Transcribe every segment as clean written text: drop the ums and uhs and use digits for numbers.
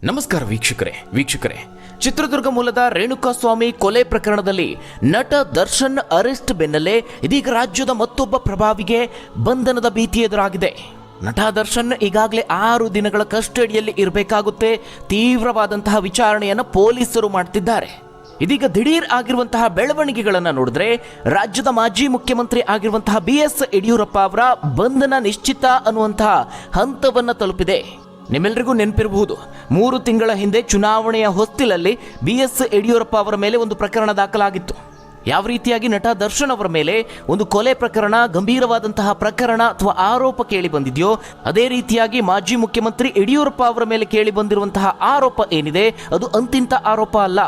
ನಮಸ್ಕಾರ ವೀಕ್ಷಕರೇ ಚಿತ್ರದುರ್ಗ ಮೂಲದ ರೇಣುಕಾಸ್ವಾಮಿ ಕೊಲೆ ಪ್ರಕರಣದಲ್ಲಿ ನಟ ದರ್ಶನ್ ಅರೆಸ್ಟ್ ಬೆನ್ನಲ್ಲೇ ಇದೀಗ ರಾಜ್ಯದ ಮತ್ತೊಬ್ಬ ಪ್ರಭಾವಿಗೆ ಬಂಧನದ ಭೀತಿ ಎದುರಾಗಿದೆ. ನಟ ದರ್ಶನ್ ಈಗಾಗಲೇ 6 ದಿನಗಳ ಕಸ್ಟಡಿಯಲ್ಲಿ ಇರಬೇಕಾಗುತ್ತೆ. ತೀವ್ರವಾದಂತಹ ವಿಚಾರಣೆಯನ್ನು ಪೊಲೀಸರು ಮಾಡ್ತಿದ್ದಾರೆ. ಇದೀಗ ದಿಢೀರ್ ಆಗಿರುವಂತಹ ಬೆಳವಣಿಗೆಗಳನ್ನು ನೋಡಿದ್ರೆ ರಾಜ್ಯದ ಮಾಜಿ ಮುಖ್ಯಮಂತ್ರಿ ಆಗಿರುವಂತಹ BS ಯಡಿಯೂರಪ್ಪ ಅವರ ಬಂಧನ ನಿಶ್ಚಿತ ಅನ್ನುವಂತಹ ಹಂತವನ್ನು ತಲುಪಿದೆ. ನಿಮ್ಮೆಲ್ಲರಿಗೂ ನೆನಪಿರಬಹುದು, 3 ತಿಂಗಳ ಹಿಂದೆ ಚುನಾವಣೆಯ ಹೊಸ್ತಿಲಲ್ಲಿ BS ಯಡಿಯೂರಪ್ಪ ಅವರ ಮೇಲೆ ಒಂದು ಪ್ರಕರಣ ದಾಖಲಾಗಿತ್ತು. ಯಾವ ರೀತಿಯಾಗಿ ನಟ ದರ್ಶನ್ ಅವರ ಮೇಲೆ ಒಂದು ಕೊಲೆ ಪ್ರಕರಣ, ಗಂಭೀರವಾದಂತಹ ಪ್ರಕರಣ ಅಥವಾ ಆರೋಪ ಕೇಳಿ ಬಂದಿದೆಯೋ, ಅದೇ ರೀತಿಯಾಗಿ ಮಾಜಿ ಮುಖ್ಯಮಂತ್ರಿ ಯಡಿಯೂರಪ್ಪ ಅವರ ಮೇಲೆ ಕೇಳಿ ಬಂದಿರುವಂತಹ ಆರೋಪ ಏನಿದೆ ಅದು ಅಂತಿಂತ ಆರೋಪ ಅಲ್ಲ.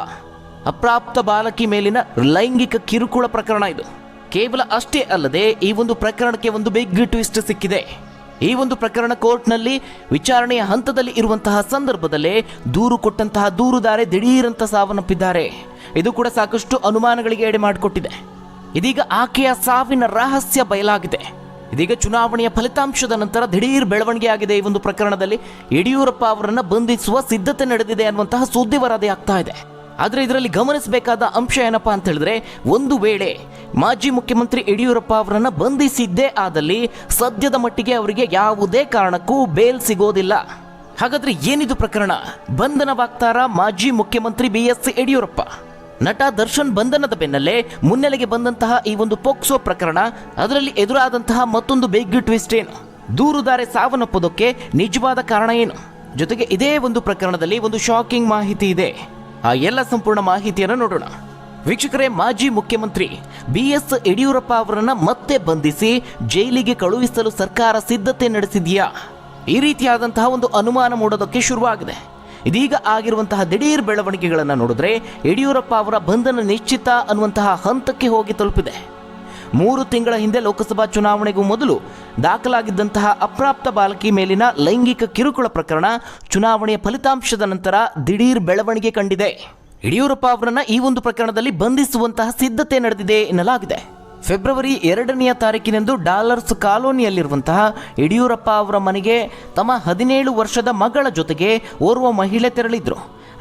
ಅಪ್ರಾಪ್ತ ಬಾಲಕಿ ಮೇಲಿನ ಲೈಂಗಿಕ ಕಿರುಕುಳ ಪ್ರಕರಣ ಇದು. ಕೇವಲ ಅಷ್ಟೇ ಅಲ್ಲದೆ ಈ ಒಂದು ಪ್ರಕರಣಕ್ಕೆ ಒಂದು ಬಿಗ್ ಟ್ವಿಸ್ಟ್ ಸಿಕ್ಕಿದೆ. ಈ ಒಂದು ಪ್ರಕರಣ ಕೋರ್ಟ್ನಲ್ಲಿ ವಿಚಾರಣೆಯ ಹಂತದಲ್ಲಿ ಇರುವಂತಹ ಸಂದರ್ಭದಲ್ಲೇ ದೂರು ಕೊಟ್ಟಂತಹ ದೂರುದಾರೆ ದಿಢೀರಂತ ಸಾವನ್ನಪ್ಪಿದ್ದಾರೆ. ಇದು ಕೂಡ ಸಾಕಷ್ಟು ಅನುಮಾನಗಳಿಗೆ ಎಡೆ ಮಾಡಿಕೊಟ್ಟಿದೆ. ಇದೀಗ ಆಕೆಯ ಸಾವಿನ ರಹಸ್ಯ ಬಯಲಾಗಿದೆ. ಇದೀಗ ಚುನಾವಣೆಯ ಫಲಿತಾಂಶದ ನಂತರ ದಿಢೀರ್ ಬೆಳವಣಿಗೆ ಆಗಿದೆ. ಈ ಒಂದು ಪ್ರಕರಣದಲ್ಲಿ ಯಡಿಯೂರಪ್ಪ ಅವರನ್ನು ಬಂಧಿಸುವ ಸಿದ್ಧತೆ ನಡೆದಿದೆ ಅನ್ನುವಂತಹ ಸುದ್ದಿ ವರದಿ ಆಗ್ತಾ ಇದೆ. ಆದರೆ ಇದರಲ್ಲಿ ಗಮನಿಸಬೇಕಾದ ಅಂಶ ಏನಪ್ಪಾ ಅಂತ ಹೇಳಿದ್ರೆ, ಒಂದು ವೇಳೆ ಮಾಜಿ ಮುಖ್ಯಮಂತ್ರಿ ಯಡಿಯೂರಪ್ಪ ಅವರನ್ನು ಬಂಧಿಸಿದ್ದೇ ಆದಲ್ಲಿ ಸದ್ಯದ ಮಟ್ಟಿಗೆ ಅವರಿಗೆ ಯಾವುದೇ ಕಾರಣಕ್ಕೂ ಬೇಲ್ ಸಿಗೋದಿಲ್ಲ. ಹಾಗಾದ್ರೆ ಏನಿದು ಪ್ರಕರಣ? ಬಂಧನವಾಗ್ತಾರಾ ಮಾಜಿ ಮುಖ್ಯಮಂತ್ರಿ BS ಯಡಿಯೂರಪ್ಪ? ನಟ ದರ್ಶನ್ ಬಂಧನದ ಬೆನ್ನಲ್ಲೇ ಮುನ್ನೆಲೆಗೆ ಬಂದಂತಹ ಈ ಒಂದು ಪೋಕ್ಸೋ ಪ್ರಕರಣ, ಅದರಲ್ಲಿ ಎದುರಾದಂತಹ ಮತ್ತೊಂದು ಬಿಗ್ ಟ್ವಿಸ್ಟ್ ಏನು? ದೂರುದಾರೆ ಸಾವನ್ನಪ್ಪೋದಕ್ಕೆ ನಿಜವಾದ ಕಾರಣ ಏನು? ಜೊತೆಗೆ ಇದೇ ಒಂದು ಪ್ರಕರಣದಲ್ಲಿ ಒಂದು ಶಾಕಿಂಗ್ ಮಾಹಿತಿ ಇದೆ. ಆ ಎಲ್ಲ ಸಂಪೂರ್ಣ ಮಾಹಿತಿಯನ್ನು ನೋಡೋಣ. ವೀಕ್ಷಕರೇ, ಮಾಜಿ ಮುಖ್ಯಮಂತ್ರಿ BS ಯಡಿಯೂರಪ್ಪ ಅವರನ್ನು ಮತ್ತೆ ಬಂಧಿಸಿ ಜೈಲಿಗೆ ಕಳುಹಿಸಲು ಸರ್ಕಾರ ಸಿದ್ಧತೆ ನಡೆಸಿದೆಯಾ? ಈ ರೀತಿಯಾದಂತಹ ಒಂದು ಅನುಮಾನ ಮೂಡೋದಕ್ಕೆ ಶುರುವಾಗಿದೆ. ಇದೀಗ ಆಗಿರುವಂತಹ ದಿಢೀರ್ ಬೆಳವಣಿಗೆಗಳನ್ನು ನೋಡಿದ್ರೆ ಯಡಿಯೂರಪ್ಪ ಅವರ ಬಂಧನ ನಿಶ್ಚಿತ ಅನ್ನುವಂತಹ ಹಂತಕ್ಕೆ ಹೋಗಿ ತಲುಪಿದೆ. 3 ತಿಂಗಳ ಹಿಂದೆ ಲೋಕಸಭಾ ಚುನಾವಣೆಗೂ ಮೊದಲು ದಾಖಲಾಗಿದ್ದಂತಹ ಅಪ್ರಾಪ್ತ ಬಾಲಕಿ ಮೇಲಿನ ಲೈಂಗಿಕ ಕಿರುಕುಳ ಪ್ರಕರಣ ಚುನಾವಣೆಯ ಫಲಿತಾಂಶದ ನಂತರ ದಿಢೀರ್ ಬೆಳವಣಿಗೆ ಕಂಡಿದೆ. ಯಡಿಯೂರಪ್ಪ ಅವರನ್ನು ಈ ಒಂದು ಪ್ರಕರಣದಲ್ಲಿ ಬಂಧಿಸುವಂತಹ ಸಿದ್ಧತೆ ನಡೆದಿದೆ ಎನ್ನಲಾಗಿದೆ. ಫೆಬ್ರವರಿ 2ನೇ ತಾರೀಕಿನಂದು ಡಾಲರ್ಸ್ ಕಾಲೋನಿಯಲ್ಲಿರುವಂತಹ ಯಡಿಯೂರಪ್ಪ ಅವರ ಮನೆಗೆ ತಮ್ಮ 17 ವರ್ಷದ ಮಗಳ ಜೊತೆಗೆ ಓರ್ವ ಮಹಿಳೆ ತೆರಳಿದ್ರು.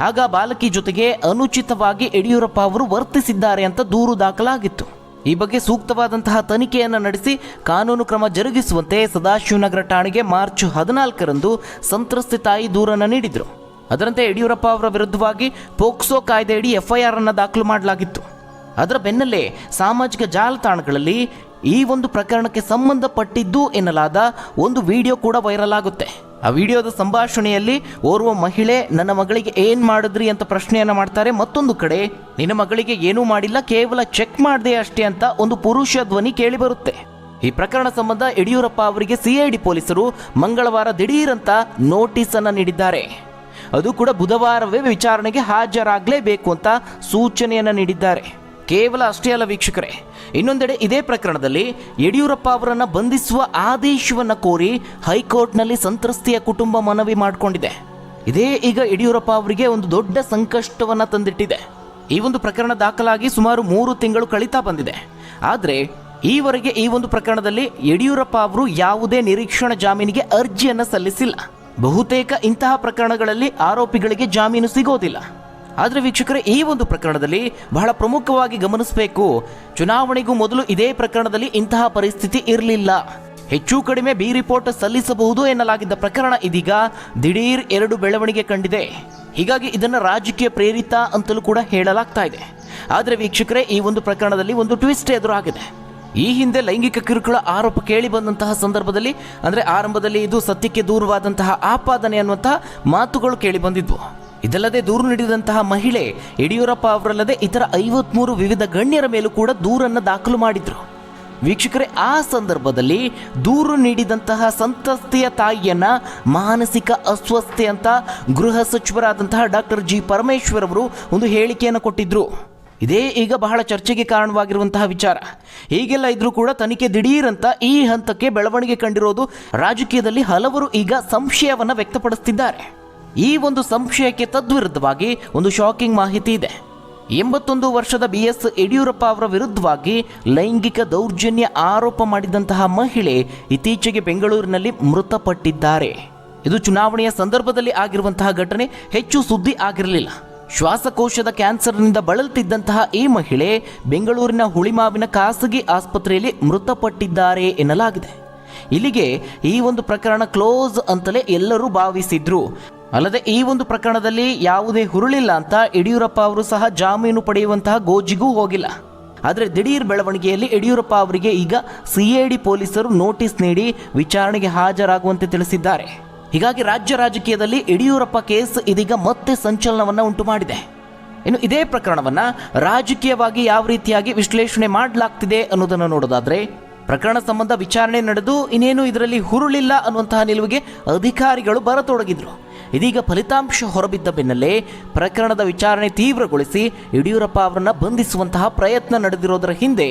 ಆಗ ಬಾಲಕಿ ಜೊತೆಗೆ ಅನುಚಿತವಾಗಿ ಯಡಿಯೂರಪ್ಪ ಅವರು ವರ್ತಿಸಿದ್ದಾರೆ ಅಂತ ದೂರು ದಾಖಲಾಗಿತ್ತು. ಈ ಬಗ್ಗೆ ಸೂಕ್ತವಾದಂತಹ ತನಿಖೆಯನ್ನು ನಡೆಸಿ ಕಾನೂನು ಕ್ರಮ ಜರುಗಿಸುವಂತೆ ಸದಾಶಿವನಗರ ಠಾಣೆಗೆ ಮಾರ್ಚ್ 14ರಂದು ಸಂತ್ರಸ್ತೆ ತಾಯಿ ದೂರನ್ನು ನೀಡಿದರು. ಅದರಂತೆ ಯಡಿಯೂರಪ್ಪ ಅವರ ವಿರುದ್ಧವಾಗಿ ಪೋಕ್ಸೋ ಕಾಯ್ದೆಯಡಿ FIR ಅನ್ನು ದಾಖಲು ಮಾಡಲಾಗಿತ್ತು. ಅದರ ಬೆನ್ನಲ್ಲೇ ಸಾಮಾಜಿಕ ಜಾಲತಾಣಗಳಲ್ಲಿ ಈ ಒಂದು ಪ್ರಕರಣಕ್ಕೆ ಸಂಬಂಧಪಟ್ಟಿದ್ದು ಎನ್ನಲಾದ ಒಂದು ವಿಡಿಯೋ ಕೂಡ ವೈರಲ್ ಆಗುತ್ತೆ. ಆ ವಿಡಿಯೋದ ಸಂಭಾಷಣೆಯಲ್ಲಿ ಓರ್ವ ಮಹಿಳೆ ನನ್ನ ಮಗಳಿಗೆ ಏನ್ ಮಾಡಿದ್ರಿ ಅಂತ ಪ್ರಶ್ನೆಯನ್ನ ಮಾಡ್ತಾರೆ. ಮತ್ತೊಂದು ಕಡೆ ನಿನ್ನ ಮಗಳಿಗೆ ಏನೂ ಮಾಡಿಲ್ಲ, ಕೇವಲ ಚೆಕ್ ಮಾಡಿದೆ ಅಷ್ಟೇ ಅಂತ ಒಂದು ಪುರುಷ ಧ್ವನಿ ಕೇಳಿ ಬರುತ್ತೆ. ಈ ಪ್ರಕರಣ ಸಂಬಂಧ ಯಡಿಯೂರಪ್ಪ ಅವರಿಗೆ CID ಪೊಲೀಸರು ಮಂಗಳವಾರ ದಿಢೀರಂತ ನೋಟಿಸ್ ಅನ್ನ ನೀಡಿದ್ದಾರೆ. ಅದು ಕೂಡ ಬುಧವಾರವೇ ವಿಚಾರಣೆಗೆ ಹಾಜರಾಗಲೇಬೇಕು ಅಂತ ಸೂಚನೆಯನ್ನ ನೀಡಿದ್ದಾರೆ. ಕೇವಲ ಅಷ್ಟೇ ಅಲ್ಲ ವೀಕ್ಷಕರೇ, ಇನ್ನೊಂದೆಡೆ ಇದೇ ಪ್ರಕರಣದಲ್ಲಿ ಯಡಿಯೂರಪ್ಪ ಅವರನ್ನು ಬಂಧಿಸುವ ಆದೇಶವನ್ನು ಕೋರಿ ಹೈಕೋರ್ಟ್ನಲ್ಲಿ ಸಂತ್ರಸ್ತೆಯ ಕುಟುಂಬ ಮನವಿ ಮಾಡಿಕೊಂಡಿದೆ. ಇದೇ ಈಗ ಯಡಿಯೂರಪ್ಪ ಅವರಿಗೆ ಒಂದು ದೊಡ್ಡ ಸಂಕಷ್ಟವನ್ನು ತಂದಿಟ್ಟಿದೆ. ಈ ಒಂದು ಪ್ರಕರಣ ದಾಖಲಾಗಿ ಸುಮಾರು 3 ತಿಂಗಳು ಕಳೀತಾ ಬಂದಿದೆ. ಆದರೆ ಈವರೆಗೆ ಈ ಒಂದು ಪ್ರಕರಣದಲ್ಲಿ ಯಡಿಯೂರಪ್ಪ ಅವರು ಯಾವುದೇ ನಿರೀಕ್ಷಣಾ ಜಾಮೀನಿಗೆ ಅರ್ಜಿಯನ್ನು ಸಲ್ಲಿಸಿಲ್ಲ. ಬಹುತೇಕ ಇಂತಹ ಪ್ರಕರಣಗಳಲ್ಲಿ ಆರೋಪಿಗಳಿಗೆ ಜಾಮೀನು ಸಿಗೋದಿಲ್ಲ. ಆದರೆ ವೀಕ್ಷಕರೇ, ಈ ಒಂದು ಪ್ರಕರಣದಲ್ಲಿ ಬಹಳ ಪ್ರಮುಖವಾಗಿ ಗಮನಿಸಬೇಕು, ಚುನಾವಣೆಗೂ ಮೊದಲು ಇದೇ ಪ್ರಕರಣದಲ್ಲಿ ಇಂತಹ ಪರಿಸ್ಥಿತಿ ಇರಲಿಲ್ಲ. ಹೆಚ್ಚು ಕಡಿಮೆ B ರಿಪೋರ್ಟ್ ಸಲ್ಲಿಸಬಹುದು ಎನ್ನಲಾಗಿದ್ದ ಪ್ರಕರಣ ಇದೀಗ ದಿಢೀರ್ 2 ಬೆಳವಣಿಗೆ ಕಂಡಿದೆ. ಹೀಗಾಗಿ ಇದನ್ನು ರಾಜಕೀಯ ಪ್ರೇರಿತ ಅಂತಲೂ ಕೂಡ ಹೇಳಲಾಗ್ತಾ ಇದೆ. ಆದರೆ ವೀಕ್ಷಕರೇ, ಈ ಒಂದು ಪ್ರಕರಣದಲ್ಲಿ ಒಂದು ಟ್ವಿಸ್ಟ್ ಎದುರಾಗಿದೆ. ಈ ಹಿಂದೆ ಲೈಂಗಿಕ ಕಿರುಕುಳ ಆರೋಪ ಕೇಳಿ ಬಂದಂತಹ ಸಂದರ್ಭದಲ್ಲಿ, ಅಂದರೆ ಆರಂಭದಲ್ಲಿ ಇದು ಸತ್ಯಕ್ಕೆ ದೂರವಾದಂತಹ ಆಪಾದನೆ ಅನ್ನುವಂತಹ ಮಾತುಗಳು ಕೇಳಿ ಬಂದಿದ್ವು. ಇದಲ್ಲದೆ ದೂರು ನೀಡಿದಂತಹ ಮಹಿಳೆ ಯಡಿಯೂರಪ್ಪ ಅವರಲ್ಲದೆ ಇತರ 53 ವಿವಿಧ ಗಣ್ಯರ ಮೇಲೂ ಕೂಡ ದೂರನ್ನು ದಾಖಲು ಮಾಡಿದ್ರು. ವೀಕ್ಷಕರೇ, ಆ ಸಂದರ್ಭದಲ್ಲಿ ದೂರು ನೀಡಿದಂತಹ ಸಂತ್ರಸ್ತೆಯ ತಾಯಿಯನ್ನ ಮಾನಸಿಕ ಅಸ್ವಸ್ಥೆ ಅಂತ ಗೃಹ ಸಚಿವರಾದಂತಹ ಡಾಕ್ಟರ್ G. ಪರಮೇಶ್ವರ್ ಅವರು ಒಂದು ಹೇಳಿಕೆಯನ್ನು ಕೊಟ್ಟಿದ್ರು. ಇದೇ ಈಗ ಬಹಳ ಚರ್ಚೆಗೆ ಕಾರಣವಾಗಿರುವಂತಹ ವಿಚಾರ. ಹೀಗೆಲ್ಲ ಇದ್ರೂ ಕೂಡ ತನಿಖೆ ದಿಢೀರಂತ ಈ ಹಂತಕ್ಕೆ ಬೆಳವಣಿಗೆ ಕಂಡಿರೋದು ರಾಜಕೀಯದಲ್ಲಿ ಹಲವರು ಈಗ ಸಂಶಯವನ್ನ ವ್ಯಕ್ತಪಡಿಸುತ್ತಿದ್ದಾರೆ. ಈ ಒಂದು ಸಂಶಯಕ್ಕೆ ತದ್ವಿರುದ್ಧವಾಗಿ ಒಂದು ಶಾಕಿಂಗ್ ಮಾಹಿತಿ ಇದೆ. 81 ವರ್ಷದ BS ಯಡಿಯೂರಪ್ಪ ಅವರ ವಿರುದ್ಧವಾಗಿ ಲೈಂಗಿಕ ದೌರ್ಜನ್ಯ ಆರೋಪ ಮಾಡಿದಂತಹ ಮಹಿಳೆ ಇತ್ತೀಚೆಗೆ ಬೆಂಗಳೂರಿನಲ್ಲಿ ಮೃತಪಟ್ಟಿದ್ದಾರೆ. ಇದು ಚುನಾವಣೆಯ ಸಂದರ್ಭದಲ್ಲಿ ಆಗಿರುವಂತಹ ಘಟನೆ ಹೆಚ್ಚು ಸುದ್ದಿ ಆಗಿರಲಿಲ್ಲ. ಶ್ವಾಸಕೋಶದ ಕ್ಯಾನ್ಸರ್ನಿಂದ ಬಳಲ್ತಿದ್ದಂತಹ ಈ ಮಹಿಳೆ ಬೆಂಗಳೂರಿನ ಹುಳಿಮಾವಿನ ಖಾಸಗಿ ಆಸ್ಪತ್ರೆಯಲ್ಲಿ ಮೃತಪಟ್ಟಿದ್ದಾರೆ ಎನ್ನಲಾಗಿದೆ. ಇಲ್ಲಿಗೆ ಈ ಒಂದು ಪ್ರಕರಣ ಕ್ಲೋಸ್ ಅಂತಲೇ ಎಲ್ಲರೂ ಭಾವಿಸಿದ್ರು. ಅಲ್ಲದೆ ಈ ಒಂದು ಪ್ರಕರಣದಲ್ಲಿ ಯಾವುದೇ ಹುರುಳಿಲ್ಲ ಅಂತ ಯಡಿಯೂರಪ್ಪ ಅವರು ಸಹ ಜಾಮೀನು ಪಡೆಯುವಂತಹ ಗೋಜಿಗೂ ಹೋಗಿಲ್ಲ. ಆದರೆ ದಿಢೀರ್ ಬೆಳವಣಿಗೆಯಲ್ಲಿ ಯಡಿಯೂರಪ್ಪ ಅವರಿಗೆ ಈಗ ಸಿಐಡಿ ಪೊಲೀಸರು ನೋಟಿಸ್ ನೀಡಿ ವಿಚಾರಣೆಗೆ ಹಾಜರಾಗುವಂತೆ ತಿಳಿಸಿದ್ದಾರೆ. ಹೀಗಾಗಿ ರಾಜ್ಯ ರಾಜಕೀಯದಲ್ಲಿ ಯಡಿಯೂರಪ್ಪ ಕೇಸ್ ಇದೀಗ ಮತ್ತೆ ಸಂಚಲನವನ್ನು ಉಂಟು ಮಾಡಿದೆ. ಇನ್ನು ಇದೇ ಪ್ರಕರಣವನ್ನು ರಾಜಕೀಯವಾಗಿ ಯಾವ ರೀತಿಯಾಗಿ ವಿಶ್ಲೇಷಣೆ ಮಾಡಲಾಗ್ತಿದೆ ಅನ್ನೋದನ್ನು ನೋಡೋದಾದ್ರೆ, ಪ್ರಕರಣ ಸಂಬಂಧ ವಿಚಾರಣೆ ನಡೆದು ಇನ್ನೇನು ಇದರಲ್ಲಿ ಹುರುಳಿಲ್ಲ ಅನ್ನುವಂತಹ ನಿಲುವಿಗೆ ಅಧಿಕಾರಿಗಳು ಬರತೊಡಗಿದ್ರು. ಇದೀಗ ಫಲಿತಾಂಶ ಹೊರಬಿದ್ದ ಬೆನ್ನಲ್ಲೇ ಪ್ರಕರಣದ ವಿಚಾರಣೆ ತೀವ್ರಗೊಳಿಸಿ ಯಡಿಯೂರಪ್ಪ ಅವರನ್ನು ಬಂಧಿಸುವಂತಹ ಪ್ರಯತ್ನ ನಡೆದಿರೋದರ ಹಿಂದೆ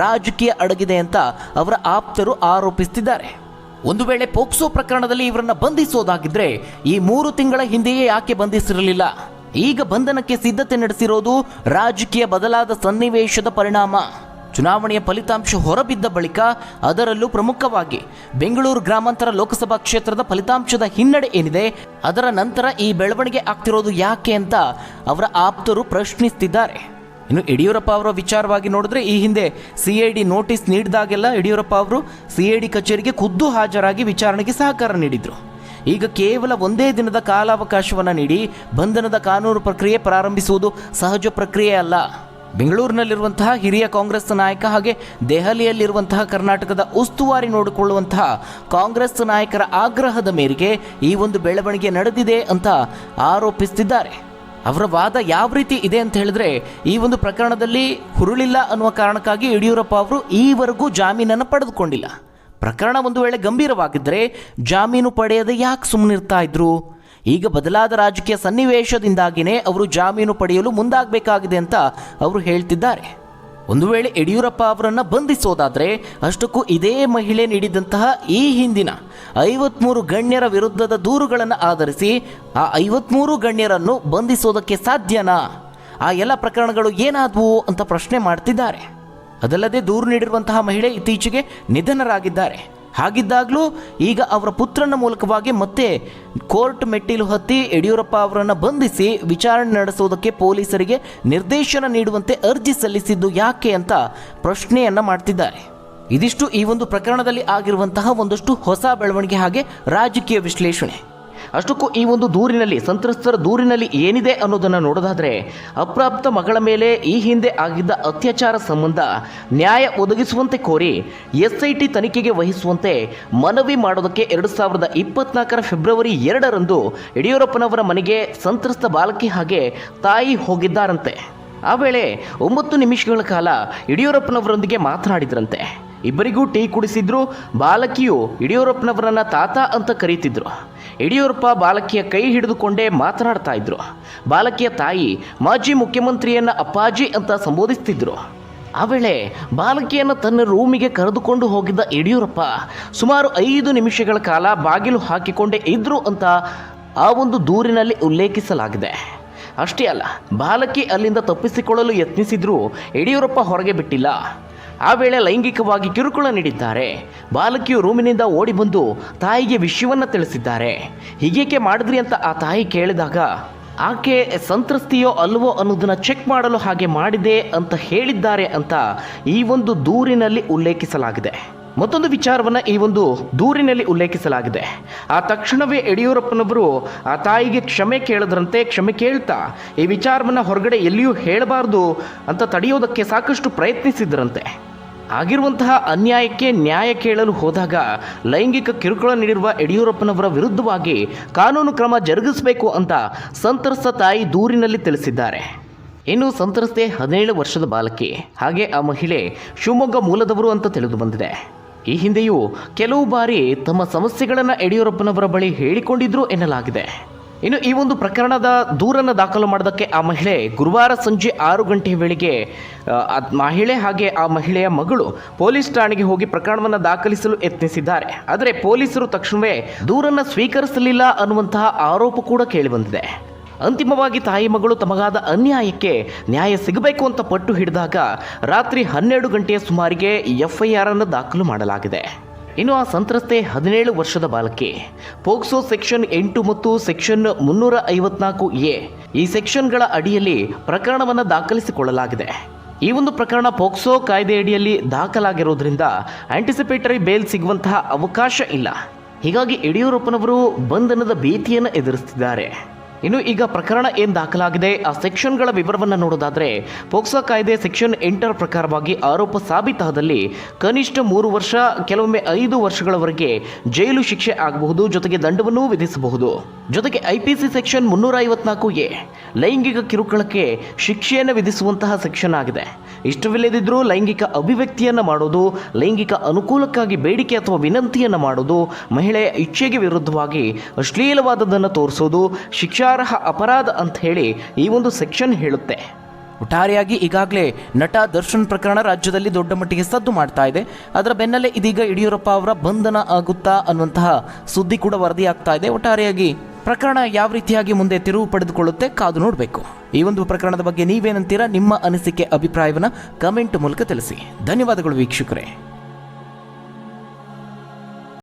ರಾಜಕೀಯ ಅಡಗಿದೆ ಅಂತ ಅವರ ಆಪ್ತರು ಆರೋಪಿಸುತ್ತಿದ್ದಾರೆ. ಒಂದು ವೇಳೆ ಪೋಕ್ಸೋ ಪ್ರಕರಣದಲ್ಲಿ ಇವರನ್ನು ಬಂಧಿಸೋದಾಗಿದ್ರೆ ಈ 3 ತಿಂಗಳ ಹಿಂದೆಯೇ ಯಾಕೆ ಬಂಧಿಸಿರಲಿಲ್ಲ? ಈಗ ಬಂಧನಕ್ಕೆ ಸಿದ್ಧತೆ ನಡೆಸಿರೋದು ರಾಜಕೀಯ ಬದಲಾದ ಸನ್ನಿವೇಶದ ಪರಿಣಾಮ. ಚುನಾವಣೆಯ ಫಲಿತಾಂಶ ಹೊರಬಿದ್ದ ಬಳಿಕ, ಅದರಲ್ಲೂ ಪ್ರಮುಖವಾಗಿ ಬೆಂಗಳೂರು ಗ್ರಾಮಾಂತರ ಲೋಕಸಭಾ ಕ್ಷೇತ್ರದ ಫಲಿತಾಂಶದ ಹಿನ್ನಡೆ ಏನಿದೆ, ಅದರ ನಂತರ ಈ ಬೆಳವಣಿಗೆ ಆಗ್ತಿರೋದು ಯಾಕೆ ಅಂತ ಅವರ ಆಪ್ತರು ಪ್ರಶ್ನಿಸುತ್ತಿದ್ದಾರೆ. ಇನ್ನು ಯಡಿಯೂರಪ್ಪ ಅವರ ವಿಚಾರವಾಗಿ ನೋಡಿದ್ರೆ, ಈ ಹಿಂದೆ ಸಿಐಡಿ ನೋಟಿಸ್ ನೀಡಿದಾಗೆಲ್ಲ ಯಡಿಯೂರಪ್ಪ ಅವರು ಸಿಐಡಿ ಕಚೇರಿಗೆ ಖುದ್ದು ಹಾಜರಾಗಿ ವಿಚಾರಣೆಗೆ ಸಹಕಾರ ನೀಡಿದ್ರು. ಈಗ ಕೇವಲ ಒಂದೇ ದಿನದ ಕಾಲಾವಕಾಶವನ್ನು ನೀಡಿ ಬಂಧನದ ಕಾನೂನು ಪ್ರಕ್ರಿಯೆ ಪ್ರಾರಂಭಿಸುವುದು ಸಹಜ ಪ್ರಕ್ರಿಯೆ ಅಲ್ಲ. ಬೆಂಗಳೂರಿನಲ್ಲಿರುವಂತಹ ಹಿರಿಯ ಕಾಂಗ್ರೆಸ್ ನಾಯಕ ಹಾಗೆ ದೆಹಲಿಯಲ್ಲಿರುವಂತಹ ಕರ್ನಾಟಕದ ಉಸ್ತುವಾರಿ ನೋಡಿಕೊಳ್ಳುವಂತಹ ಕಾಂಗ್ರೆಸ್ ನಾಯಕರ ಆಗ್ರಹದ ಮೇರೆಗೆ ಈ ಒಂದು ಬೆಳವಣಿಗೆ ನಡೆದಿದೆ ಅಂತ ಆರೋಪಿಸುತ್ತಿದ್ದಾರೆ. ಅವರ ವಾದ ಯಾವ ರೀತಿ ಇದೆ ಅಂತ ಹೇಳಿದ್ರೆ, ಈ ಒಂದು ಪ್ರಕರಣದಲ್ಲಿ ಹುರುಳಿಲ್ಲ ಅನ್ನುವ ಕಾರಣಕ್ಕಾಗಿ ಯಡಿಯೂರಪ್ಪ ಅವರು ಈವರೆಗೂ ಜಾಮೀನನ್ನು ಪಡೆದುಕೊಂಡಿಲ್ಲ. ಪ್ರಕರಣ ಒಂದು ವೇಳೆ ಗಂಭೀರವಾಗಿದ್ದರೆ ಜಾಮೀನು ಪಡೆಯದೆ ಯಾಕೆ ಸುಮ್ಮನಿರ್ತಾ ಇದ್ರು? ಈಗ ಬದಲಾದ ರಾಜಕೀಯ ಸನ್ನಿವೇಶದಿಂದಾಗಿಯೇ ಅವರು ಜಾಮೀನು ಪಡೆಯಲು ಮುಂದಾಗಬೇಕಾಗಿದೆ ಅಂತ ಅವರು ಹೇಳ್ತಿದ್ದಾರೆ. ಒಂದು ವೇಳೆ ಯಡಿಯೂರಪ್ಪ ಅವರನ್ನು ಬಂಧಿಸೋದಾದರೆ ಅಷ್ಟಕ್ಕೂ ಇದೇ ಮಹಿಳೆ ನೀಡಿದಂತಹ ಈ ಹಿಂದಿನ 53 ಗಣ್ಯರ ವಿರುದ್ಧದ ದೂರುಗಳನ್ನು ಆಧರಿಸಿ ಆ 53 ಗಣ್ಯರನ್ನು ಬಂಧಿಸೋದಕ್ಕೆ ಸಾಧ್ಯನಾ? ಆ ಎಲ್ಲ ಪ್ರಕರಣಗಳು ಏನಾದವು ಅಂತ ಪ್ರಶ್ನೆ ಮಾಡ್ತಿದ್ದಾರೆ. ಅದಲ್ಲದೆ ದೂರು ನೀಡಿರುವಂತಹ ಮಹಿಳೆ ಇತ್ತೀಚೆಗೆ ನಿಧನರಾಗಿದ್ದಾರೆ. ಹಾಗಿದ್ದಾಗಲೂ ಈಗ ಅವರ ಪುತ್ರನ ಮೂಲಕವಾಗಿ ಮತ್ತೆ ಕೋರ್ಟ್ ಮೆಟ್ಟಿಲು ಹತ್ತಿ ಯಡಿಯೂರಪ್ಪ ಅವರನ್ನು ಬಂಧಿಸಿ ವಿಚಾರಣೆ ನಡೆಸುವುದಕ್ಕೆ ಪೊಲೀಸರಿಗೆ ನಿರ್ದೇಶನ ನೀಡುವಂತೆ ಅರ್ಜಿ ಸಲ್ಲಿಸಿದ್ದು ಯಾಕೆ ಅಂತ ಪ್ರಶ್ನೆಯನ್ನು ಮಾಡ್ತಿದ್ದಾರೆ. ಇದಿಷ್ಟು ಈ ಒಂದು ಪ್ರಕರಣದಲ್ಲಿ ಆಗಿರುವಂತಹ ಒಂದಷ್ಟು ಹೊಸ ಬೆಳವಣಿಗೆ ಹಾಗೆ ರಾಜಕೀಯ ವಿಶ್ಲೇಷಣೆ. ಅಷ್ಟಕ್ಕೂ ಈ ಒಂದು ದೂರಿನಲ್ಲಿ, ಸಂತ್ರಸ್ತರ ದೂರಿನಲ್ಲಿ ಏನಿದೆ ಅನ್ನೋದನ್ನು ನೋಡೋದಾದರೆ, ಅಪ್ರಾಪ್ತ ಮಗಳ ಮೇಲೆ ಈ ಹಿಂದೆ ಆಗಿದ್ದ ಅತ್ಯಾಚಾರ ಸಂಬಂಧ ನ್ಯಾಯ ಒದಗಿಸುವಂತೆ ಕೋರಿ SIT ತನಿಖೆಗೆ ವಹಿಸುವಂತೆ ಮನವಿ ಮಾಡೋದಕ್ಕೆ 2024 ಫೆಬ್ರವರಿ 2ರಂದು ಯಡಿಯೂರಪ್ಪನವರ ಮನೆಗೆ ಸಂತ್ರಸ್ತ ಬಾಲಕಿ ಹಾಗೆ ತಾಯಿ ಹೋಗಿದ್ದಾರಂತೆ. ಆ ವೇಳೆ 9 ನಿಮಿಷಗಳ ಕಾಲ ಯಡಿಯೂರಪ್ಪನವರೊಂದಿಗೆ ಮಾತನಾಡಿದ್ರಂತೆ. ಇಬ್ಬರಿಗೂ ಟೀ ಕುಡಿಸಿದ್ರು. ಬಾಲಕಿಯು ಯಡಿಯೂರಪ್ಪನವರನ್ನ ತಾತ ಅಂತ ಕರೀತಿದ್ರು. ಯಡಿಯೂರಪ್ಪ ಬಾಲಕಿಯ ಕೈ ಹಿಡಿದುಕೊಂಡೇ ಮಾತನಾಡ್ತಾ ಇದ್ರು. ಬಾಲಕಿಯ ತಾಯಿ ಮಾಜಿ ಮುಖ್ಯಮಂತ್ರಿಯನ್ನ ಅಪ್ಪಾಜಿ ಅಂತ ಸಂಬೋಧಿಸ್ತಿದ್ರು. ಆ ವೇಳೆ ಬಾಲಕಿಯನ್ನು ತನ್ನ ರೂಮಿಗೆ ಕರೆದುಕೊಂಡು ಹೋಗಿದ್ದ ಯಡಿಯೂರಪ್ಪ ಸುಮಾರು 5 ನಿಮಿಷಗಳ ಕಾಲ ಬಾಗಿಲು ಹಾಕಿಕೊಂಡೇ ಇದ್ರು ಅಂತ ಆ ಒಂದು ದೂರಿನಲ್ಲಿ ಉಲ್ಲೇಖಿಸಲಾಗಿದೆ. ಅಷ್ಟೇ ಅಲ್ಲ, ಬಾಲಕಿ ಅಲ್ಲಿಂದ ತಪ್ಪಿಸಿಕೊಳ್ಳಲು ಯತ್ನಿಸಿದ್ರೂ ಯಡಿಯೂರಪ್ಪ ಹೊರಗೆ ಬಿಟ್ಟಿಲ್ಲ. ಆ ವೇಳೆ ಲೈಂಗಿಕವಾಗಿ ಕಿರುಕುಳ ನೀಡಿದ್ದಾರೆ. ಬಾಲಕಿಯು ರೂಮಿನಿಂದ ಓಡಿ ಬಂದು ತಾಯಿಗೆ ವಿಷಯವನ್ನು ತಿಳಿಸಿದ್ದಾರೆ. ಹೀಗೇಕೆ ಮಾಡಿದ್ರಿ ಅಂತ ಆ ತಾಯಿ ಕೇಳಿದಾಗ, ಆಕೆ ಸಂತ್ರಸ್ತಿಯೋ ಅಲ್ವೋ ಅನ್ನೋದನ್ನು ಚೆಕ್ ಮಾಡಲು ಹಾಗೆ ಮಾಡಿದೆ ಅಂತ ಹೇಳಿದ್ದಾರೆ ಅಂತ ಈ ಒಂದು ದೂರಿನಲ್ಲಿ ಉಲ್ಲೇಖಿಸಲಾಗಿದೆ. ಮತ್ತೊಂದು ವಿಚಾರವನ್ನು ಈ ಒಂದು ದೂರಿನಲ್ಲಿ ಉಲ್ಲೇಖಿಸಲಾಗಿದೆ. ಆ ತಕ್ಷಣವೇ ಯಡಿಯೂರಪ್ಪನವರು ಆ ತಾಯಿಗೆ ಕ್ಷಮೆ ಕೇಳಿದ್ರಂತೆ. ಕ್ಷಮೆ ಕೇಳ್ತಾ ಈ ವಿಚಾರವನ್ನು ಹೊರಗಡೆ ಎಲ್ಲಿಯೂ ಹೇಳಬಾರ್ದು ಅಂತ ತಡೆಯೋದಕ್ಕೆ ಸಾಕಷ್ಟು ಪ್ರಯತ್ನಿಸಿದ್ರಂತೆ. ಆಗಿರುವಂತಹ ಅನ್ಯಾಯಕ್ಕೆ ನ್ಯಾಯ ಕೇಳಲು ಹೋದಾಗ ಲೈಂಗಿಕ ಕಿರುಕುಳ ನೀಡಿರುವ ಯಡಿಯೂರಪ್ಪನವರ ವಿರುದ್ಧವಾಗಿ ಕಾನೂನು ಕ್ರಮ ಜರುಗಿಸಬೇಕು ಅಂತ ಸಂತ್ರಸ್ತ ತಾಯಿ ದೂರಿನಲ್ಲಿ ತಿಳಿಸಿದ್ದಾರೆ. ಇನ್ನು ಸಂತ್ರಸ್ತೆ 17 ವರ್ಷದ ಬಾಲಕಿ ಹಾಗೆ ಆ ಮಹಿಳೆ ಶಿವಮೊಗ್ಗ ಮೂಲದವರು ಅಂತ ತಿಳಿದು ಬಂದಿದೆ. ಈ ಹಿಂದೆಯೂ ಕೆಲವು ಬಾರಿ ತಮ್ಮ ಸಮಸ್ಯೆಗಳನ್ನು ಯಡಿಯೂರಪ್ಪನವರ ಬಳಿ ಹೇಳಿಕೊಂಡಿದ್ರು ಎನ್ನಲಾಗಿದೆ. ಇನ್ನು ಈ ಒಂದು ಪ್ರಕರಣದ ದೂರನ್ನು ದಾಖಲು ಮಾಡೋದಕ್ಕೆ ಆ ಮಹಿಳೆ ಗುರುವಾರ ಸಂಜೆ 6 ಗಂಟೆ ವೇಳೆಗೆ ಮಹಿಳೆ ಹಾಗೆ ಆ ಮಹಿಳೆಯ ಮಗಳು ಪೊಲೀಸ್ ಠಾಣೆಗೆ ಹೋಗಿ ಪ್ರಕರಣವನ್ನು ದಾಖಲಿಸಲು ಯತ್ನಿಸಿದ್ದಾರೆ. ಆದರೆ ಪೊಲೀಸರು ತಕ್ಷಣವೇ ದೂರನ್ನು ಸ್ವೀಕರಿಸಲಿಲ್ಲ ಅನ್ನುವಂತಹ ಆರೋಪ ಕೂಡ ಕೇಳಿಬಂದಿದೆ. ಅಂತಿಮವಾಗಿ ತಾಯಿ ಮಗಳು ತಮಗಾದ ಅನ್ಯಾಯಕ್ಕೆ ನ್ಯಾಯ ಸಿಗಬೇಕು ಅಂತ ಪಟ್ಟು ಹಿಡಿದಾಗ ರಾತ್ರಿ 12 ಗಂಟೆಯ ಸುಮಾರಿಗೆ FIR ಅನ್ನು ದಾಖಲು ಮಾಡಲಾಗಿದೆ. ಇನ್ನು ಆ ಸಂತ್ರಸ್ತೆ 17 ವರ್ಷದ ಬಾಲಕಿ. ಪೋಕ್ಸೋ ಸೆಕ್ಷನ್ 8 ಮತ್ತು ಸೆಕ್ಷನ್ 354A ಈ ಸೆಕ್ಷನ್ಗಳ ಅಡಿಯಲ್ಲಿ ಪ್ರಕರಣವನ್ನು ದಾಖಲಿಸಿಕೊಳ್ಳಲಾಗಿದೆ. ಈ ಒಂದು ಪ್ರಕರಣ ಪೋಕ್ಸೋ ಕಾಯ್ದೆ ಅಡಿಯಲ್ಲಿ ದಾಖಲಾಗಿರೋದ್ರಿಂದ ಆಂಟಿಸಿಪೇಟರಿ ಬೇಲ್ ಸಿಗುವಂತಹ ಅವಕಾಶ ಇಲ್ಲ. ಹೀಗಾಗಿ ಯಡಿಯೂರಪ್ಪನವರು ಬಂಧನದ ಭೀತಿಯನ್ನು ಎದುರಿಸುತ್ತಿದ್ದಾರೆ. ಇನ್ನು ಈಗ ಪ್ರಕರಣ ಏನು ದಾಖಲಾಗಿದೆ ಆ ಸೆಕ್ಷನ್ಗಳ ವಿವರವನ್ನು ನೋಡೋದಾದರೆ, ಪೋಕ್ಸೋ ಕಾಯ್ದೆ ಸೆಕ್ಷನ್ 8 ಪ್ರಕಾರವಾಗಿ ಆರೋಪ ಸಾಬೀತಾದಲ್ಲಿ ಕನಿಷ್ಠ 3 ವರ್ಷ, ಕೆಲವೊಮ್ಮೆ 5 ವರ್ಷಗಳವರೆಗೆ ಜೈಲು ಶಿಕ್ಷೆ ಆಗಬಹುದು, ಜೊತೆಗೆ ದಂಡವನ್ನೂ ವಿಧಿಸಬಹುದು. ಜೊತೆಗೆ IPC ಸೆಕ್ಷನ್ 354A ಲೈಂಗಿಕ ಕಿರುಕುಳಕ್ಕೆ ಶಿಕ್ಷೆಯನ್ನು ವಿಧಿಸುವಂತಹ ಸೆಕ್ಷನ್ ಆಗಿದೆ. ಇಷ್ಟವಿಲ್ಲದಿದ್ದರೂ ಲೈಂಗಿಕ ಅಭಿವ್ಯಕ್ತಿಯನ್ನು ಮಾಡೋದು, ಲೈಂಗಿಕ ಅನುಕೂಲಕ್ಕಾಗಿ ಬೇಡಿಕೆ ಅಥವಾ ವಿನಂತಿಯನ್ನು ಮಾಡೋದು, ಮಹಿಳೆಯ ಇಚ್ಛೆಗೆ ವಿರುದ್ಧವಾಗಿ ಅಶ್ಲೀಲವಾದದ್ದನ್ನು ತೋರಿಸೋದು ಶಿಕ್ಷಾರ್ಹ ಅಪರಾಧ ಅಂತ ಹೇಳಿ ಈ ಒಂದು ಸೆಕ್ಷನ್ ಹೇಳುತ್ತೆ. ಒಟ್ಟಾರೆಯಾಗಿ ಈಗಾಗಲೇ ನಟ ದರ್ಶನ್ ಪ್ರಕರಣ ರಾಜ್ಯದಲ್ಲಿ ದೊಡ್ಡ ಮಟ್ಟಿಗೆ ಸದ್ದು ಮಾಡ್ತಾ ಇದೆ. ಅದರ ಬೆನ್ನಲ್ಲೇ ಇದೀಗ ಯಡಿಯೂರಪ್ಪ ಅವರ ಬಂಧನ ಆಗುತ್ತಾ ಅನ್ನುವಂತಹ ಸುದ್ದಿ ಕೂಡ ವರದಿಯಾಗ್ತಾ ಇದೆ. ಒಟ್ಟಾರೆಯಾಗಿ ಪ್ರಕರಣ ಯಾವ ರೀತಿಯಾಗಿ ಮುಂದೆ ತಿರುವು ಪಡೆದುಕೊಳ್ಳುತ್ತೆ ಕಾದು ನೋಡಬೇಕು. ಈ ಒಂದು ಪ್ರಕರಣದ ಬಗ್ಗೆ ನೀವೇನಂತೀರಾ? ನಿಮ್ಮ ಅನಿಸಿಕೆ, ಅಭಿಪ್ರಾಯವನ್ನು ಕಮೆಂಟ್ ಮೂಲಕ ತಿಳಿಸಿ. ಧನ್ಯವಾದಗಳು ವೀಕ್ಷಕರೇ.